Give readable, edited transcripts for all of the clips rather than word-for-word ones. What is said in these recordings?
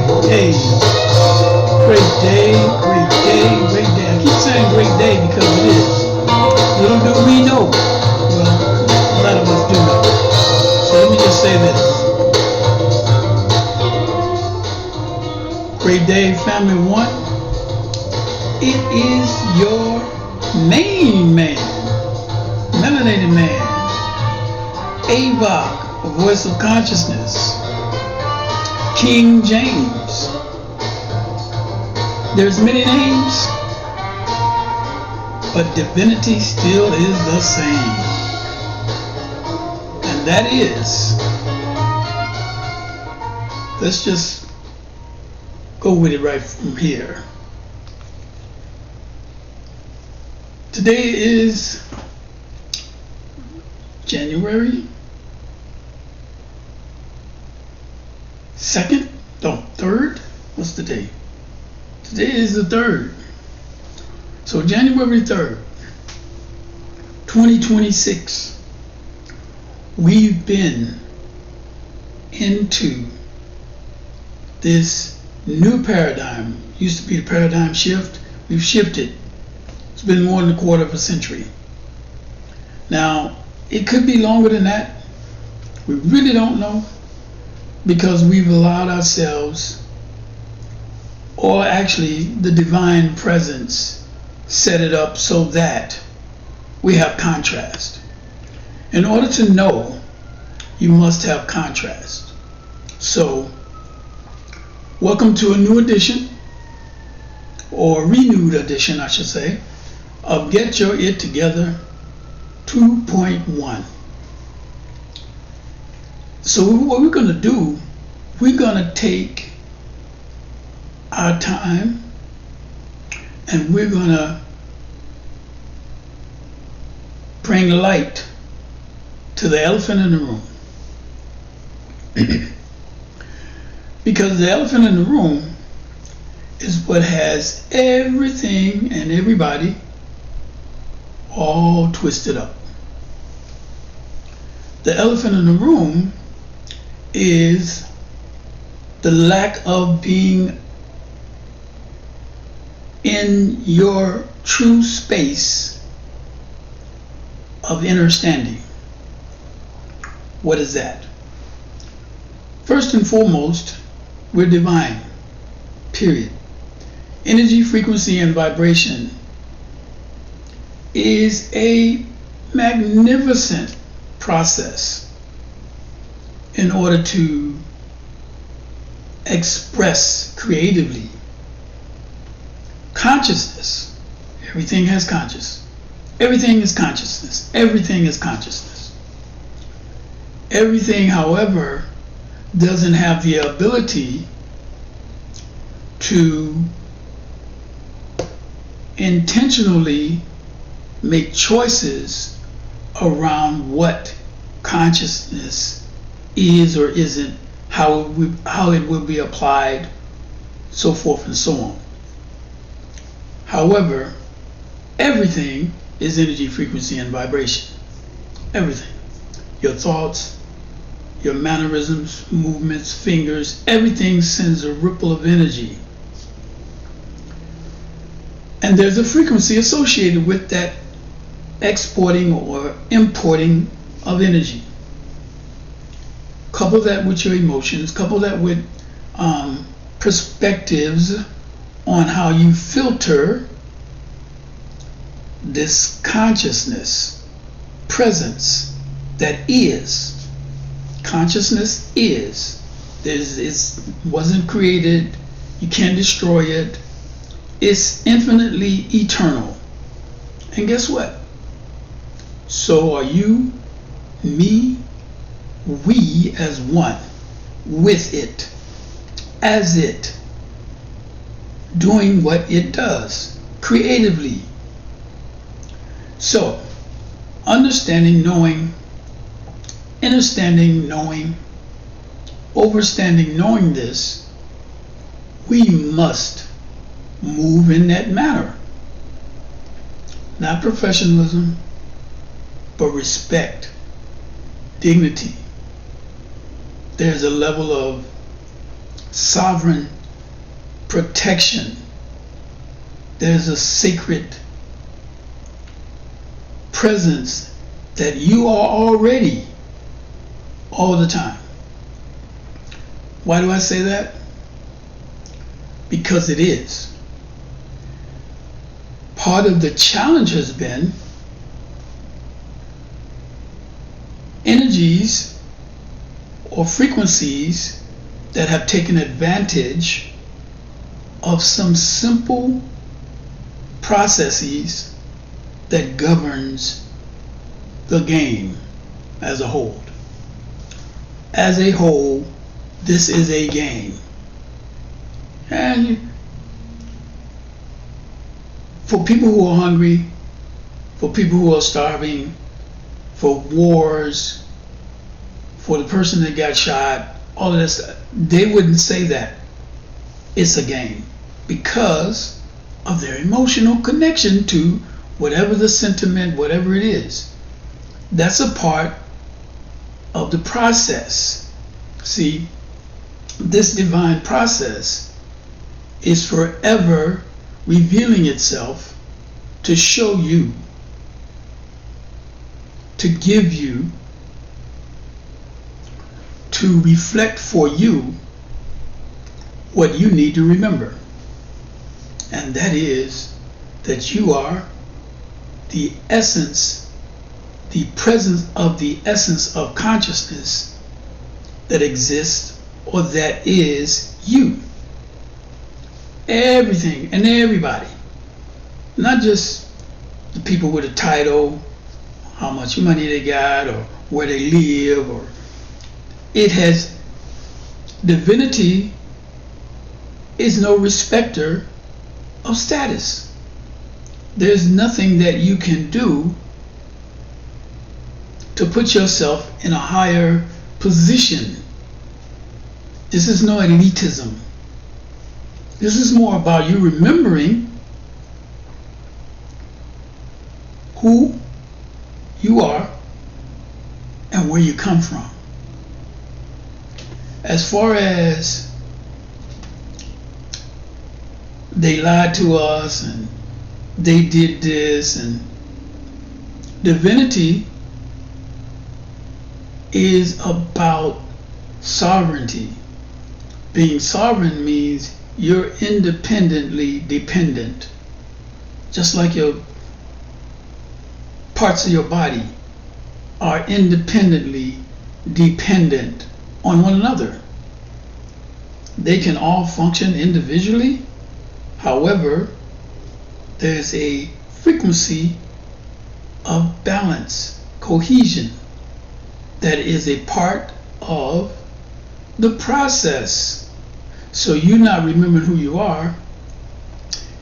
Hey, great day, great day, great day. I keep saying great day because it is. Little do we know. Well, a lot of us do know. So let me just say this. Great day, family one. It is your main man, melanated man, Avok, a voice of consciousness, King James. There's many names, but divinity still is the same. And that is, let's just go with it right from here. Today is January 2nd? No, 3rd? What's the day? Today is the 3rd. So January 3rd, 2026, we've been into this new paradigm. Used to be the paradigm shift. We've shifted. It's been more than a quarter of a century. Now, it could be longer than that. We really don't know, because we've allowed ourselves, or actually the divine presence set it up so that we have contrast. In order to know, you must have contrast. So, welcome to a new edition, or renewed edition, I should say, of Get Your It Together 2.1. So what we're going to do, we're going to take our time and we're going to bring light to the elephant in the room. Because the elephant in the room is what has everything and everybody all twisted up. The elephant in the room is the lack of being in your true space of inner standing. What is that? First and foremost, we're divine, period. Energy, frequency, and vibration is a magnificent process in order to express creatively. Consciousness, everything has conscious. Everything is consciousness. Everything is consciousness. Everything, however, doesn't have the ability to intentionally make choices around what consciousness is or isn't, how it will be applied, so forth and so on. However, everything is energy, frequency, and vibration. Everything. Your thoughts, your mannerisms, movements, fingers, everything sends a ripple of energy. And there's a frequency associated with that exporting or importing of energy. Couple that with your emotions, couple that with perspectives on how you filter this consciousness, presence that is. Consciousness is. It wasn't created. You can't destroy it. It's infinitely eternal. And guess what? So are you, me, we as one, with it, as it, doing what it does, creatively. So, understanding, knowing, understanding, knowing, overstanding, knowing this, we must move in that manner. Not professionalism, but respect, dignity. There's a level of sovereign protection. There's a sacred presence that you are already all the time. Why do I say that? Because it is. Part of the challenge has been energies or frequencies that have taken advantage of some simple processes that governs the game as a whole. As a whole, this is a game. And for people who are hungry, for people who are starving, for wars, for the person that got shot, all of this, they wouldn't say that it's a game because of their emotional connection to whatever the sentiment, whatever it is. That's a part of the process. See, this divine process is forever revealing itself to show you, to give you, to reflect for you what you need to remember. And that is that you are the essence, the presence of the essence of consciousness that exists or that is you. Everything and everybody, not just the people with a title, how much money they got, or where they live, or it has, divinity is no respecter of status. There's nothing that you can do to put yourself in a higher position. This is no elitism. This is more about you remembering who you are and where you come from. As far as they lied to us and they did this, and divinity is about sovereignty. Being sovereign means you're independently dependent. Just like your parts of your body are independently dependent on one another. They can all function individually. However, there's a frequency of balance, cohesion, that is a part of the process. So you not remembering who you are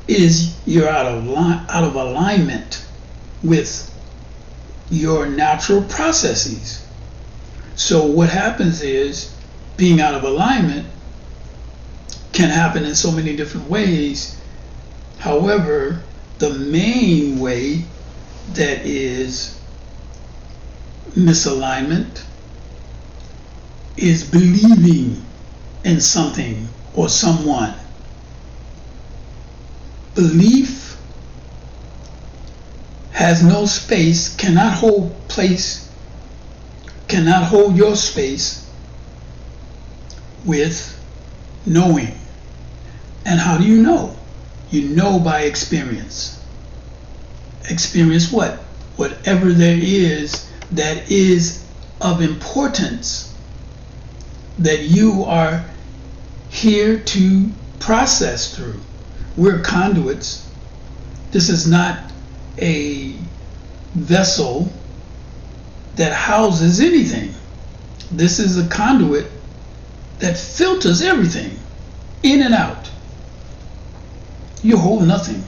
is you're out of alignment with your natural processes. So what happens is being out of alignment can happen in so many different ways. However, the main way that is misalignment is believing in something or someone. Belief has no space, cannot hold place, cannot hold your space with knowing. And how do you know? You know by experience. Experience what? Whatever there is that is of importance that you are here to process through. We're conduits. This is not a vessel that houses anything. This is a conduit that filters everything in and out. You hold nothing.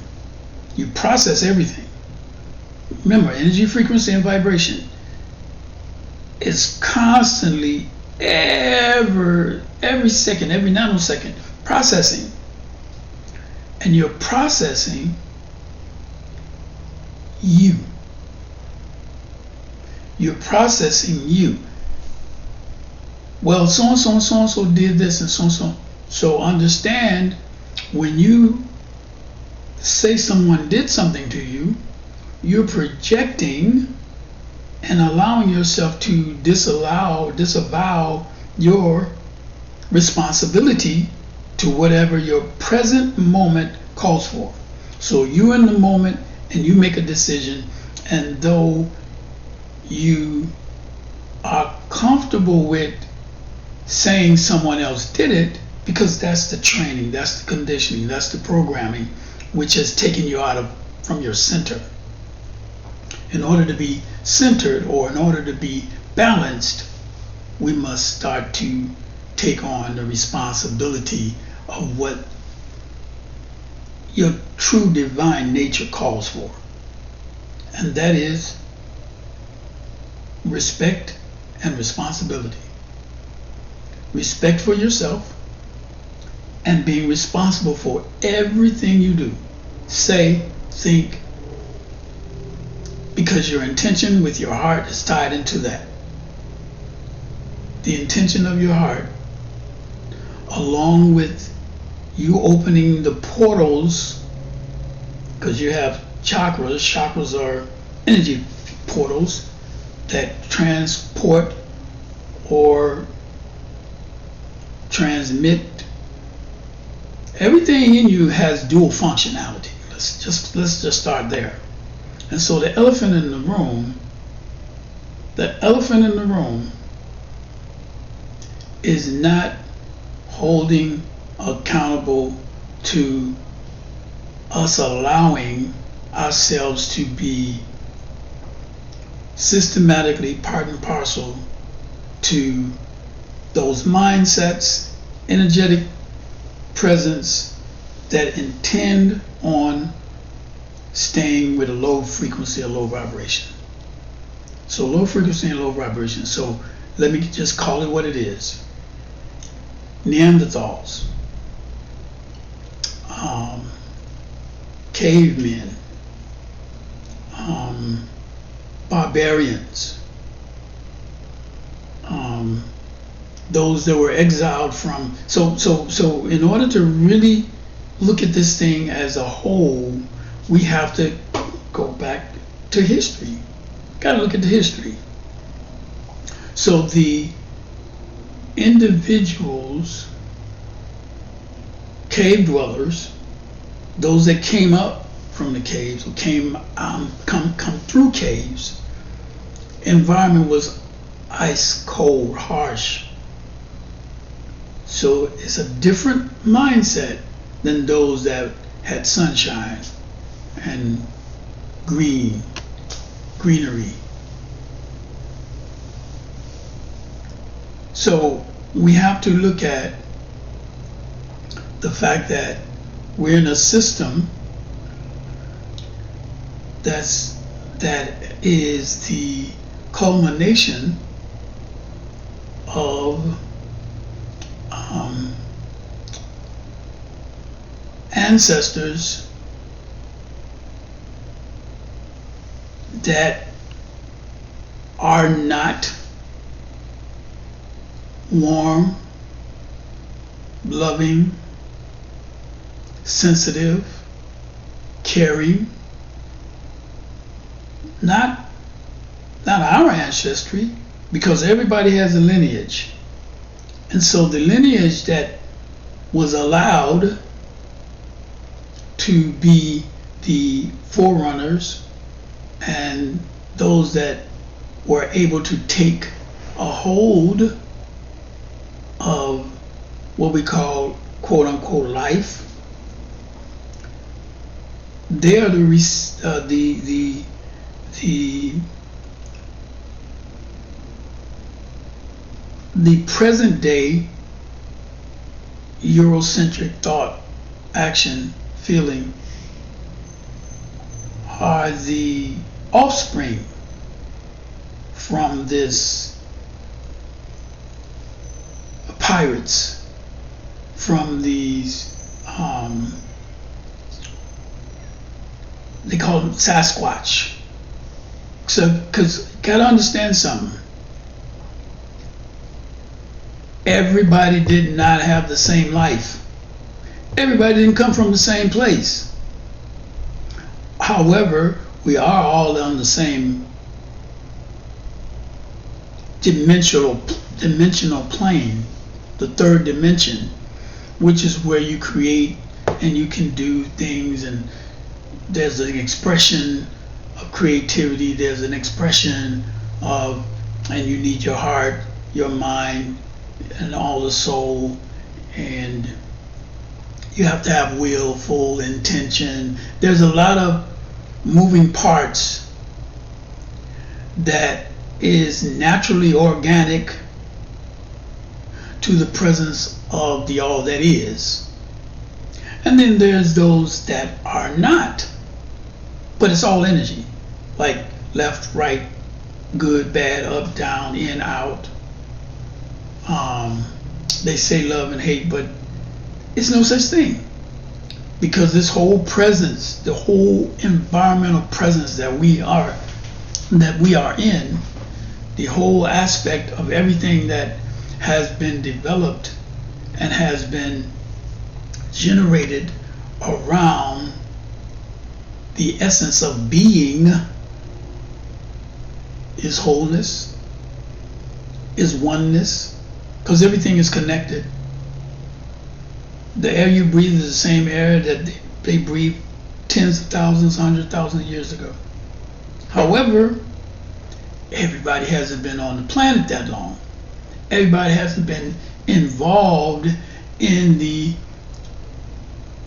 You process everything. Remember, energy, frequency, and vibration is constantly, every second, every nanosecond, processing. And you're processing you. You're processing you. Well, so-and-so and so-and-so did this and so-and-so. So understand When you say someone did something to you, you're projecting and allowing yourself to disavow your responsibility to whatever your present moment calls for. So you're in the moment and you make a decision, and though you are comfortable with saying someone else did it, because that's the training, that's the conditioning, that's the programming, which has taken you from your center. In order to be centered, or in order to be balanced, we must start to take on the responsibility of what your true divine nature calls for. And that is respect and responsibility. Respect for yourself and being responsible for everything you do, say, think, because your intention with your heart is tied into that. The intention of your heart, along with you opening the portals, because you have chakras. Chakras are energy portals that transport or transmit. Everything in you has dual functionality. Let's just start there. And so the elephant in the room is not holding accountable to us allowing ourselves to be systematically part and parcel to those mindsets, energetic presence that intend on staying with a low frequency or low vibration. So low frequency and low vibration. So let me just call it what it is. Neanderthals, cavemen, barbarians, those that were exiled from. So in order to really look at this thing as a whole, we have to go back to history. Got to look at the history. So the individuals, cave dwellers, those that came up from the caves, or come through caves, environment was ice cold, harsh. So it's a different mindset than those that had sunshine and greenery. So we have to look at the fact that we're in a system that is the culmination of ancestors that are not warm, loving, sensitive, caring. Not our ancestry, because everybody has a lineage. And so the lineage that was allowed to be the forerunners and those that were able to take a hold of what we call quote unquote life, they are the present day Eurocentric thought, action, feeling are the offspring from this pirates, from these they call them Sasquatch. So, because you gotta understand something. Everybody did not have the same life. Everybody didn't come from the same place. However, we are all on the same dimensional plane, the third dimension, which is where you create and you can do things, and there's an expression of creativity, there's an expression of, and you need your heart, your mind, and all the soul, and you have to have willful intention. There's a lot of moving parts that is naturally organic to the presence of the all that is. And then there's those that are not, but it's all energy, like left, right, good, bad, up, down, in, out. They say love and hate, but it's no such thing, because this whole presence, the whole environmental presence that we are in, the whole aspect of everything that has been developed and has been generated around the essence of being is wholeness, is oneness, because everything is connected. The air you breathe is the same air that they breathed tens of thousands, 100,000 years ago. However, everybody hasn't been on the planet that long. Everybody hasn't been involved in the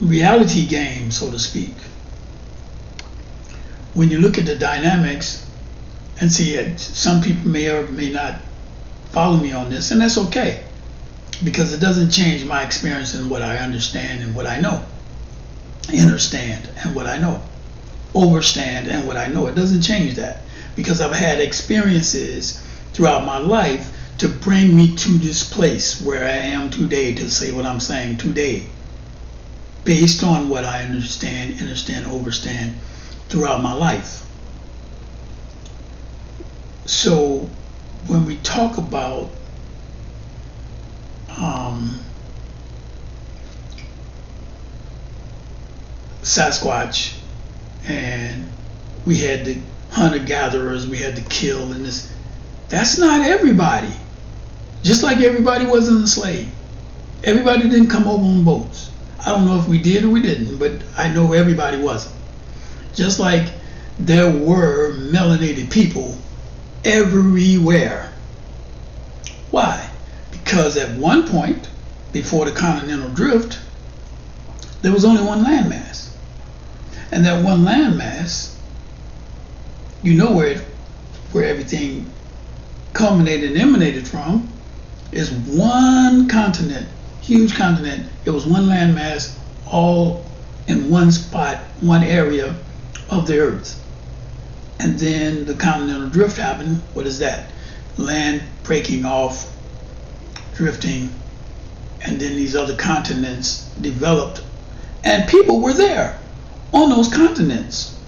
reality game, so to speak. When you look at the dynamics and see it, some people may or may not follow me on this, and that's okay, because it doesn't change my experience and what I understand and what I know. Understand and what I know. Overstand and what I know. It doesn't change that, because I've had experiences throughout my life to bring me to this place where I am today, to say what I'm saying today, based on what I understand, overstand throughout my life. So when we talk about Sasquatch, and we had the hunter-gatherers, we had to kill, and this, that's not everybody. Just like everybody wasn't enslaved. Everybody didn't come over on boats. I don't know if we did or we didn't, but I know everybody wasn't. Just like there were melanated people everywhere. Why? Because at one point, before the continental drift, there was only one landmass. And that one landmass, you know where everything culminated and emanated from, is one continent, huge continent. It was one landmass, all in one spot, one area of the earth. And then the continental drift happened. What is that? Land breaking off, drifting, and then these other continents developed. And people were there on those continents,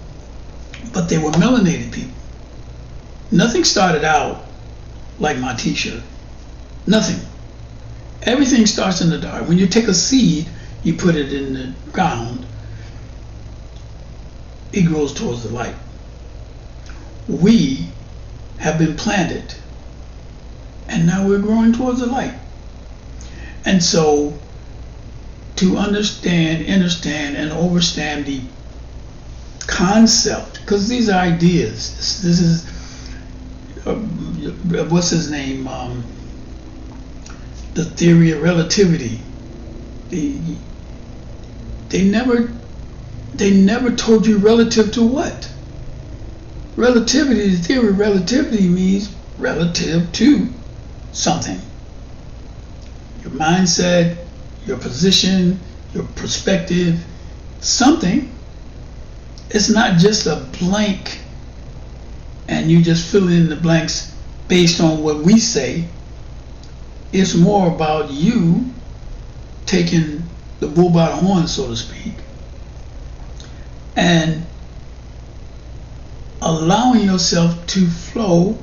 but they were melanated people. Nothing started out like my t-shirt. Nothing. Everything starts in the dark. When you take a seed, you put it in the ground, it grows towards the light. We have been planted, and now we're growing towards the light. And so, to understand, and overstand the concept, because these are ideas. This is what's his name? The theory of relativity. They never told you relative to what. Relativity, the theory of relativity means relative to something. Your mindset, your position, your perspective, something. It's not just a blank and you just fill in the blanks based on what we say. It's more about you taking the bull by the horn, so to speak, and allowing yourself to flow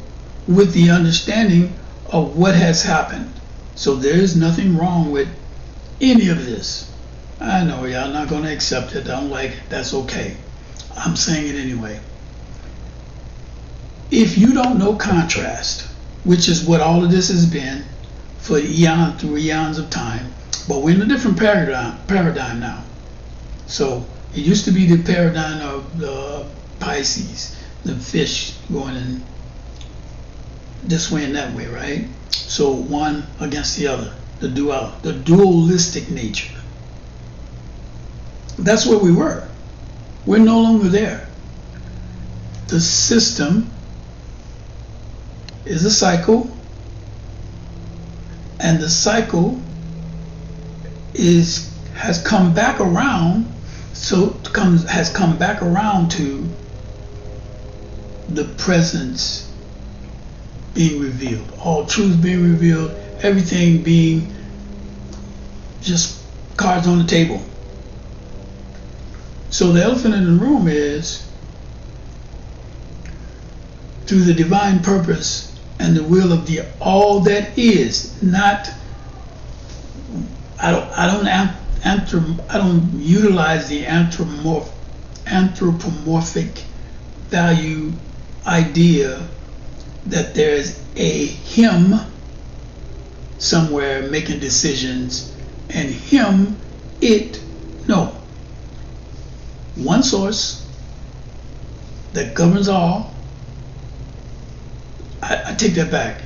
with the understanding of what has happened. So there is nothing wrong with any of this. I know y'all not going to accept it. I don't like it. That's okay. I'm saying it anyway. If you don't know contrast, which is what all of this has been for eons of time, but we're in a different paradigm now. So it used to be the paradigm of the Pisces, the fish going in this way and that way, right? So one against the other, the dualistic nature. That's where we were. We're no longer there. The system is a cycle, and the cycle has come back around. Has come back around to the presence being revealed, all truth being revealed, everything being just cards on the table. So the elephant in the room is, through the divine purpose and the will of the all that is, not, I don't utilize the anthropomorphic value idea that there's a him somewhere making decisions and him, it. No. One source that governs all. I take that back.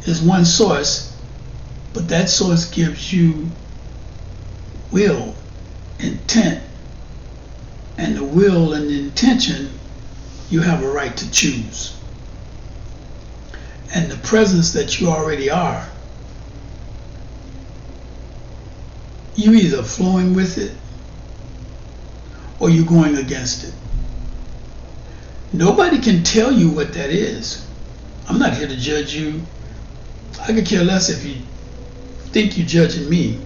There's one source, but that source gives you will, intent, and the will and the intention you have a right to choose. And the presence that you already are, you either flowing with it or you're going against it. Nobody can tell you what that is. I'm not here to judge you. I could care less if you think you're judging me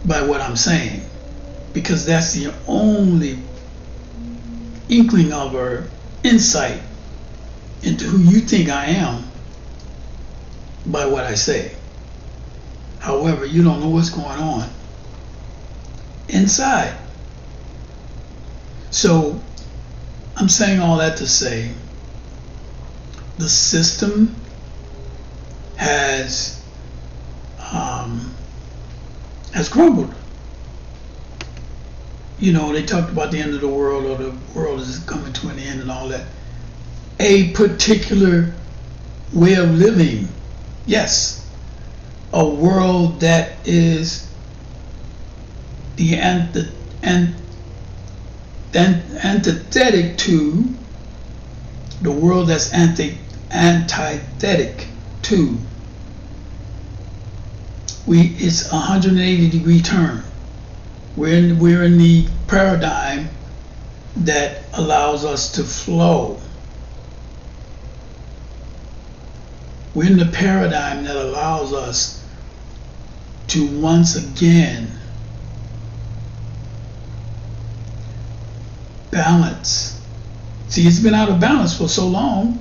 by what I'm saying, because that's the only inkling of or insight into who you think I am by what I say. However, you don't know what's going on inside. So I'm saying all that to say the system has crumbled. You know, they talked about the end of the world, or the world is coming to an end and all that. A particular way of living, yes. A world that is the antithetic to the world that's antithetic to. It's a 180-degree turn. We're in the paradigm that allows us to flow. We're in the paradigm that allows us to once again balance. See, it's been out of balance for so long,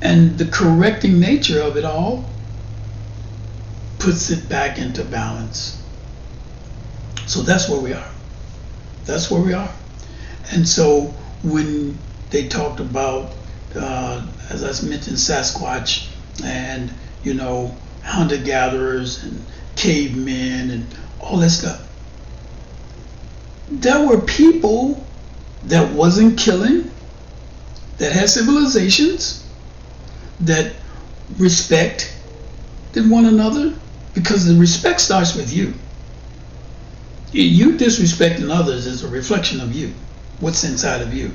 and the correcting nature of it all puts it back into balance. So that's where we are. That's where we are. And so when they talked about, as I mentioned, Sasquatch and, you know, hunter-gatherers and cavemen and all that stuff, there were people that wasn't killing, that had civilizations, that respected one another, because the respect starts with you. You disrespecting others is a reflection of you, what's inside of you.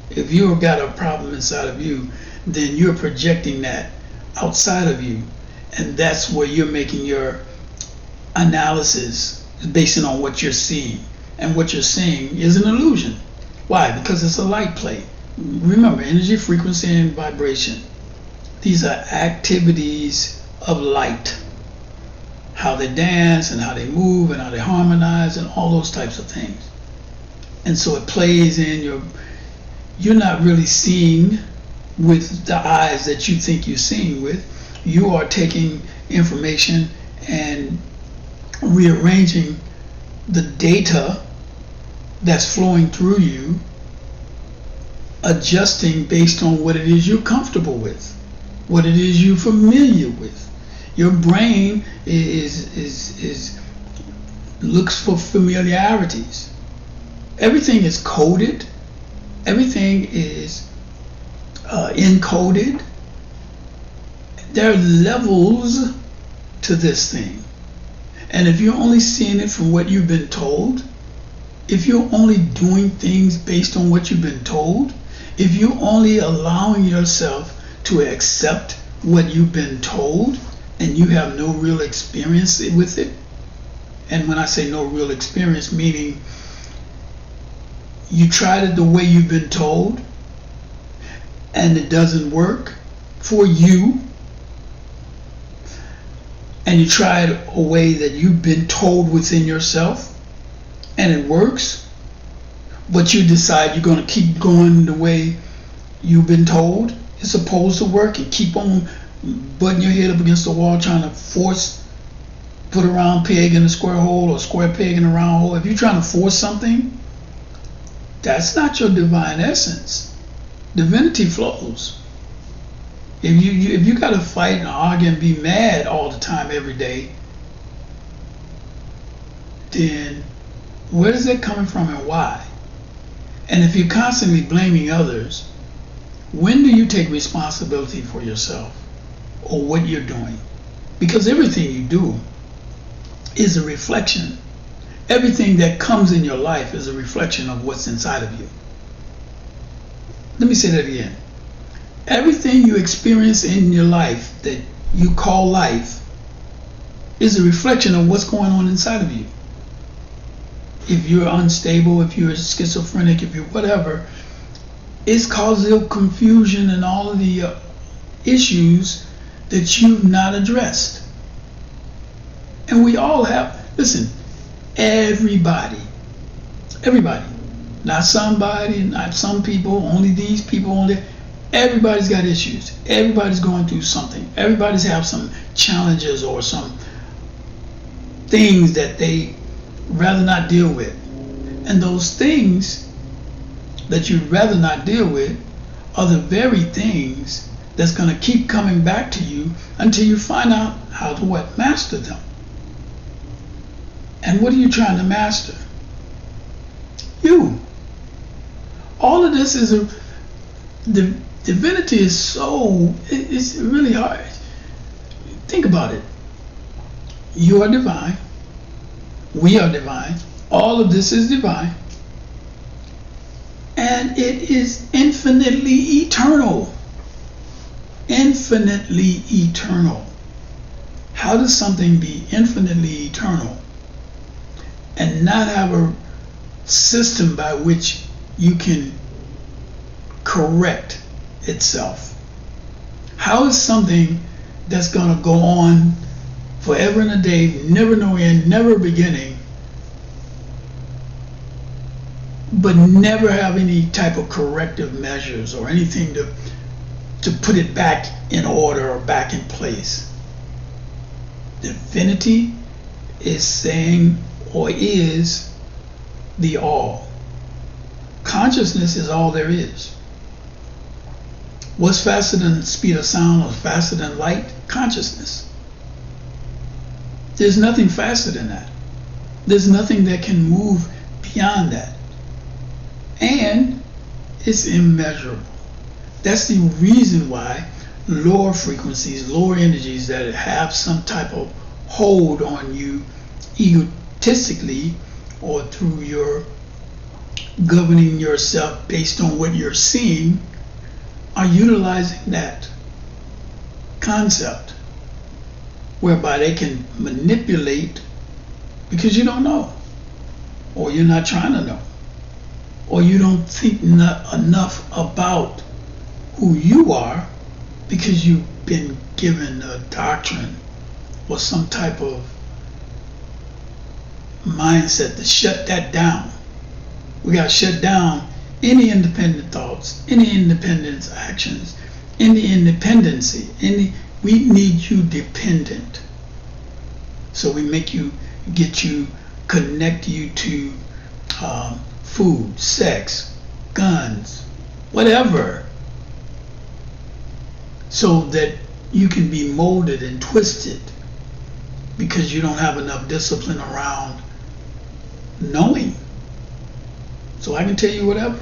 If you've got a problem inside of you, then you're projecting that outside of you, and that's where you're making your analysis based on what you're seeing. And what you're seeing is an illusion. Why? Because it's a light play. Remember, energy, frequency, and vibration. These are activities of light. How they dance and how they move and how they harmonize and all those types of things. And so it plays in you're not really seeing with the eyes that you think you're seeing with. You are taking information and rearranging the data that's flowing through you, adjusting based on what it is you're comfortable with, what it is you're familiar with. Your brain is looks for familiarities. Everything is coded. Everything is encoded. There are levels to this thing. And if you're only seeing it from what you've been told, if you're only doing things based on what you've been told, if you're only allowing yourself to accept what you've been told and you have no real experience with it, and when I say no real experience, meaning you tried it the way you've been told and it doesn't work for you, and you tried a way that you've been told within yourself and it works, but you decide you're going to keep going the way you've been told it's supposed to work and keep on butting your head up against the wall trying to put a round peg in a square hole or a square peg in a round hole. If you're trying to force something, that's not your divine essence. Divinity flows. If you got to fight and argue and be mad all the time every day, then where is that coming from and why? And if you're constantly blaming others, when do you take responsibility for yourself or what you're doing? Because everything you do is a reflection. Everything that comes in your life is a reflection of what's inside of you. Let me say that again. Everything you experience in your life that you call life is a reflection of what's going on inside of you. If you're unstable, if you're schizophrenic, if you're whatever, it's causing confusion and all of the issues that you've not addressed. And we all have, listen, everybody, not somebody, not some people, only these people, only, everybody's got issues. Everybody's going through something. Everybody's have some challenges or some things that they rather not deal with. And those things that you'd rather not deal with are the very things that's going to keep coming back to you until you find out how to what? Master them. And what are you trying to master? You. All of this is the divinity is it's really hard. Think about it. You are divine. We are divine. All of this is divine. And it is infinitely eternal. Infinitely eternal. How does something be infinitely eternal and not have a system by which you can correct itself? How is something that's going to go on forever and a day, never no end, never beginning, but never have any type of corrective measures or anything to put it back in order or back in place? Divinity is saying, or is, the all. Consciousness is all there is. What's faster than the speed of sound or faster than light? Consciousness. There's nothing faster than that. There's nothing that can move beyond that. And it's immeasurable. That's the reason why lower frequencies, lower energies that have some type of hold on you egotistically or through your governing yourself based on what you're seeing are utilizing that concept whereby they can manipulate because you don't know, or you're not trying to know, or you don't think enough about who you are because you've been given a doctrine or some type of mindset to shut that down. We got to shut down any independent thoughts, any independent actions, any independency. We need you dependent. So we get you connect you to food, sex, guns, whatever, so that you can be molded and twisted because you don't have enough discipline around knowing. So I can tell you whatever.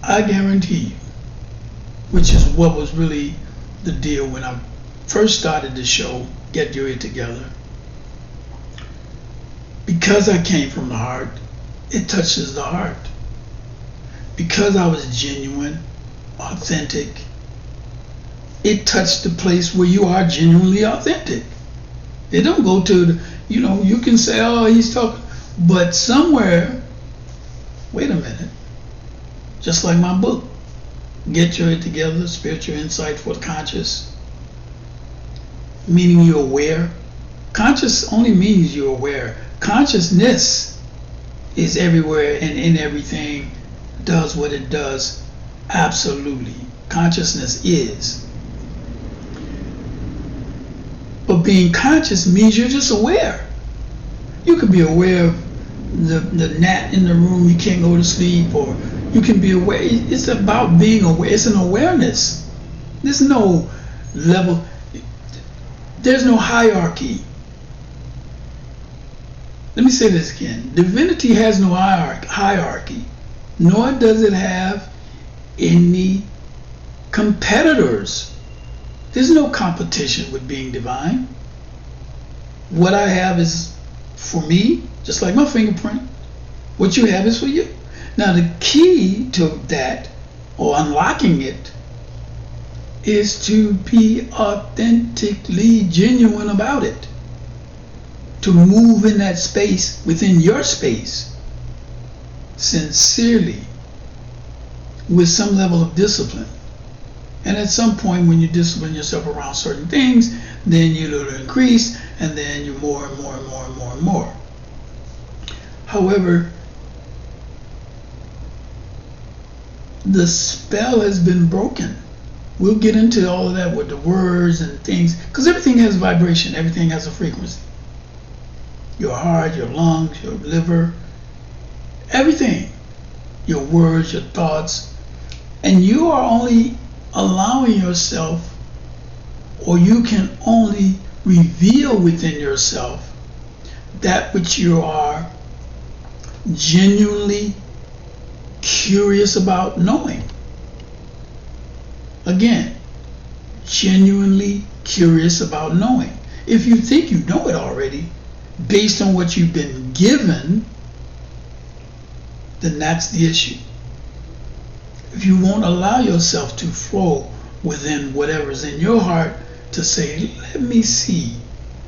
I guarantee you, which is what was really the deal when I first started the show, Get Your It Together. Because I came from the heart, it touches the heart. Because I was genuine, authentic, it touched the place where you are genuinely authentic. It don't go to the, you can say, oh, he's talking, but somewhere, wait a minute. Just like my book, Get Your It Together, Spiritual Insight for the Conscious, meaning you're aware. Conscious only means you're aware. Consciousness is everywhere and in everything, does what it does. Absolutely. Consciousness is. But being conscious means you're just aware. You could be aware of the gnat in the room, you can't go to sleep, or you can be aware. It's about being aware. It's an awareness. There's no level. There's no hierarchy. Let me say this again. Divinity has no hierarchy, nor does it have any competitors. There's no competition with being divine. What I have is for me, just like my fingerprint. What you have is for you. Now the key to that, or unlocking it, is to be authentically genuine about it. To move in that space, within your space, sincerely, with some level of discipline. And at some point when you discipline yourself around certain things, then you little increase, and then you more and more and more and more and more. However, the spell has been broken. We'll get into all of that with the words and things, because everything has vibration, everything has a frequency. Your heart, your lungs, your liver, everything. Your words, your thoughts. And you are only allowing yourself, or you can only reveal within yourself that which you are genuinely curious about knowing. Again, genuinely curious about knowing. If you think you know it already, based on what you've been given, then that's the issue. If you won't allow yourself to flow within whatever's in your heart, to say, let me see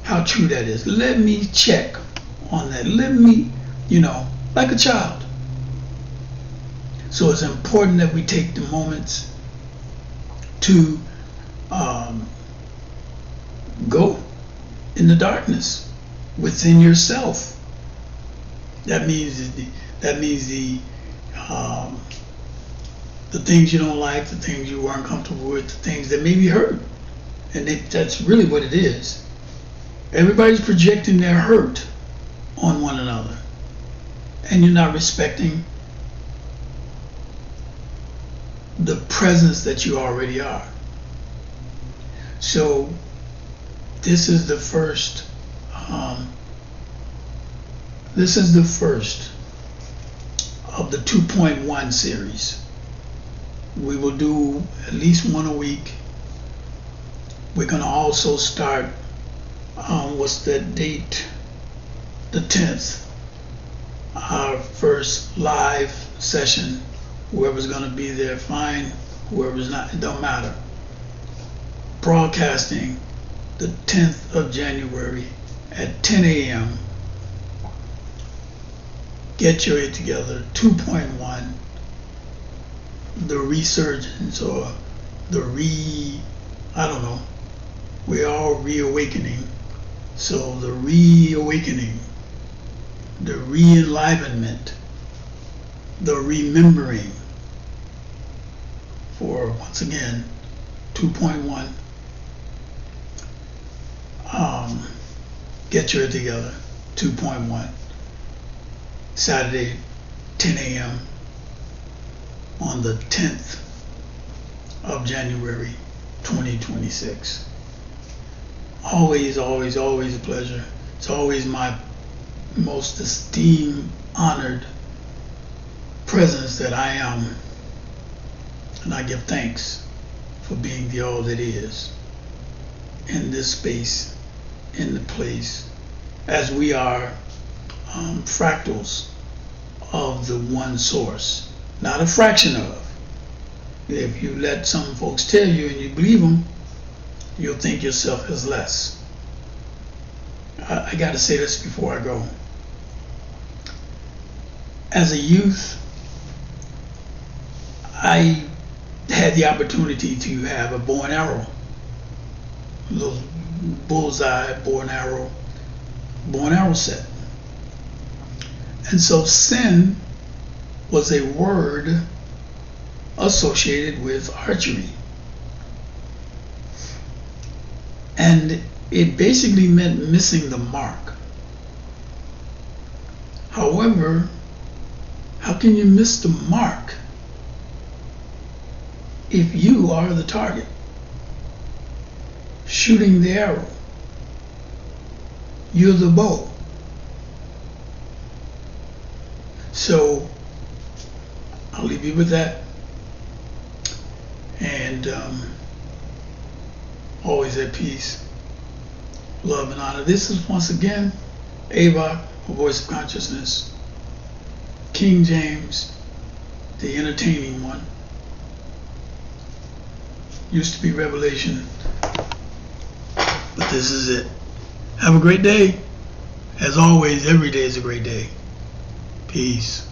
how true that is. Let me check on that. Let me, like a child. So it's important that we take the moments to go in the darkness within yourself. That means the things you don't like, the things you weren't comfortable with, the things that maybe hurt. And that's really what it is. Everybody's projecting their hurt on one another. And you're not respecting the presence that you already are. So this is the first of the 2.1 series. We will do at least one a week. We're going to also start, what's that date? The 10th. Our first live session. Whoever's going to be there, fine. Whoever's not, it don't matter. Broadcasting the 10th of January at 10 a.m. Get Your It Together 2.1. The resurgence, or I don't know. We're all reawakening. So the reawakening, the re-enlivenment, the remembering for, once again, Get Your It Together, 2.1, Saturday, 10 a.m. on the 10th of January, 2026. Always, always, always a pleasure. It's always my most esteemed, honored presence that I am. And I give thanks for being the all that is in this space, in the place, as we are fractals of the one source, not a fraction of. If you let some folks tell you and you believe them, you'll think yourself as less. I got to say this before I go. As a youth, I had the opportunity to have a bow and arrow, a little bullseye bow and arrow set. And so sin was a word associated with archery. And it basically meant missing the mark. However, how can you miss the mark if you are the target shooting the arrow? You're the bow. So I'll leave you with that. And always at peace, love, and honor. This is once again Ava, a voice of consciousness. King James, the entertaining one. Used to be Revelation, but this is it. Have a great day. As always, every day is a great day. Peace.